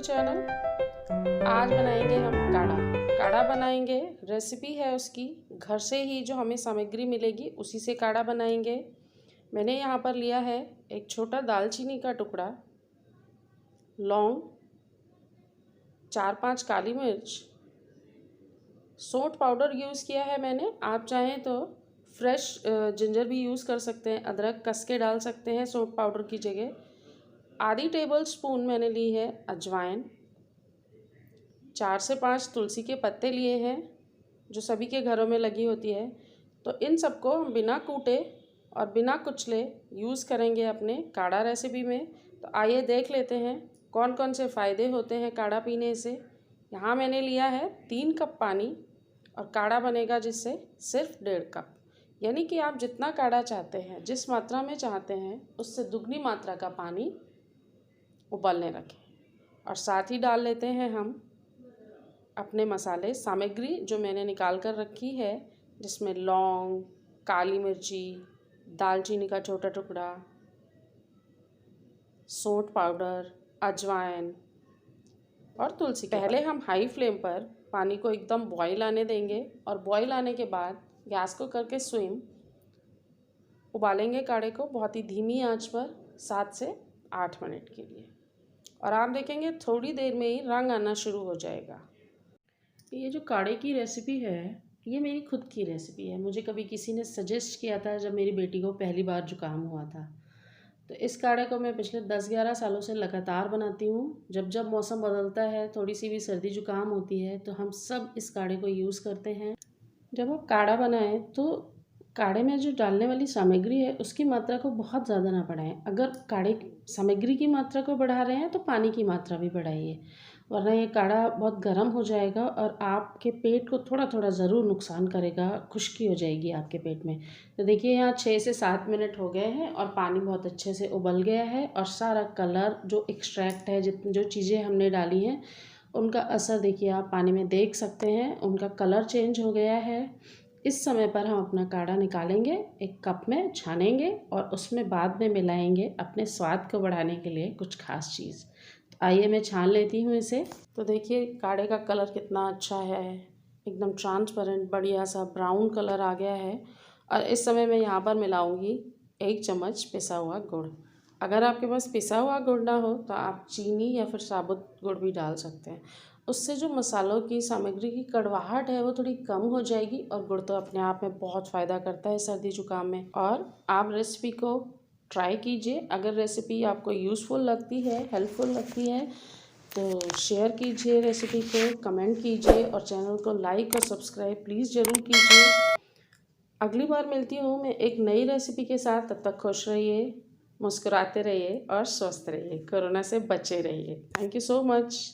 Channel. आज बनाएंगे हम काढ़ा। काढ़ा बनाएंगे, रेसिपी है उसकी, घर से ही जो हमें सामग्री मिलेगी उसी से काढ़ा बनाएंगे। मैंने यहाँ पर लिया है एक छोटा दालचीनी का टुकड़ा, लौंग, 4-5 काली मिर्च, सौंठ पाउडर यूज़ किया है मैंने। आप चाहें तो फ्रेश जिंजर भी यूज़ कर सकते हैं, अदरक कस के डाल सकते हैं सौंठ पाउडर की जगह। आधी टेबल स्पून मैंने ली है अजवाइन, 4 से 5 तुलसी के पत्ते लिए हैं जो सभी के घरों में लगी होती है। तो इन सबको हम बिना कूटे और बिना कुचले यूज़ करेंगे अपने काढ़ा रेसिपी में। तो आइए देख लेते हैं कौन कौन से फ़ायदे होते हैं काढ़ा पीने से। यहाँ मैंने लिया है 3 कप पानी और काढ़ा बनेगा जिससे सिर्फ 1.5 कप, यानी कि आप जितना काढ़ा चाहते हैं, जिस मात्रा में चाहते हैं, उससे दुगनी मात्रा का पानी उबलने रखें। और साथ ही डाल लेते हैं हम अपने मसाले सामग्री जो मैंने निकाल कर रखी है, जिसमें लौंग, काली मिर्ची, दालचीनी का छोटा टुकड़ा, सौंठ पाउडर, अजवाइन और तुलसी। पहले हम हाई फ्लेम पर पानी को एकदम बॉईल आने देंगे और बॉईल आने के बाद गैस को करके स्विम उबालेंगे काढ़े को बहुत ही धीमी आंच पर 7 से 8 मिनट के लिए। और आप देखेंगे थोड़ी देर में ही रंग आना शुरू हो जाएगा। ये जो काढ़े की रेसिपी है, ये मेरी खुद की रेसिपी है। मुझे कभी किसी ने सजेस्ट किया था जब मेरी बेटी को पहली बार जुकाम हुआ था। तो इस काढ़े को मैं पिछले 10-11 सालों से लगातार बनाती हूँ। जब जब मौसम बदलता है, थोड़ी सी भी सर्दी जुकाम होती है, तो हम सब इस काढ़े को यूज़ करते हैं। जब आप काढ़ा बनाएं तो काढ़े में जो डालने वाली सामग्री है उसकी मात्रा को बहुत ज़्यादा ना बढ़ाएं। अगर काढ़े सामग्री की मात्रा को बढ़ा रहे हैं तो पानी की मात्रा भी बढ़ाइए, वरना ये काढ़ा बहुत गर्म हो जाएगा और आपके पेट को थोड़ा थोड़ा ज़रूर नुकसान करेगा, खुश्की हो जाएगी आपके पेट में। तो देखिए यहाँ 6 से 7 मिनट हो गए हैं और पानी बहुत अच्छे से उबल गया है और सारा कलर जो एक्सट्रैक्ट है, जो चीज़ें हमने डाली हैं उनका असर देखिए आप पानी में देख सकते हैं, उनका कलर चेंज हो गया है। इस समय पर हम अपना काढ़ा निकालेंगे, एक कप में छानेंगे और उसमें बाद में मिलाएंगे अपने स्वाद को बढ़ाने के लिए कुछ खास चीज़। तो आइए मैं छान लेती हूँ इसे। तो देखिए काढ़े का कलर कितना अच्छा है, एकदम ट्रांसपेरेंट बढ़िया सा ब्राउन कलर आ गया है। और इस समय मैं यहाँ पर मिलाऊंगी 1 चम्मच पिसा हुआ गुड़। अगर आपके पास पिसा हुआ गुड़ ना हो तो आप चीनी या फिर साबुत गुड़ भी डाल सकते हैं। उससे जो मसालों की सामग्री की कड़वाहट है वो थोड़ी कम हो जाएगी। और गुड़ तो अपने आप में बहुत फ़ायदा करता है सर्दी जुकाम में। और आप रेसिपी को ट्राई कीजिए। अगर रेसिपी आपको यूज़फुल लगती है, हेल्पफुल लगती है, तो शेयर कीजिए रेसिपी को, कमेंट कीजिए और चैनल को लाइक और सब्सक्राइब प्लीज़ ज़रूर कीजिए। अगली बार मिलती हूँ मैं एक नई रेसिपी के साथ। तब तक खुश रहिए, मुस्कुराते रहिए और स्वस्थ रहिए, कोरोना से बचे रहिए। Thank you so much.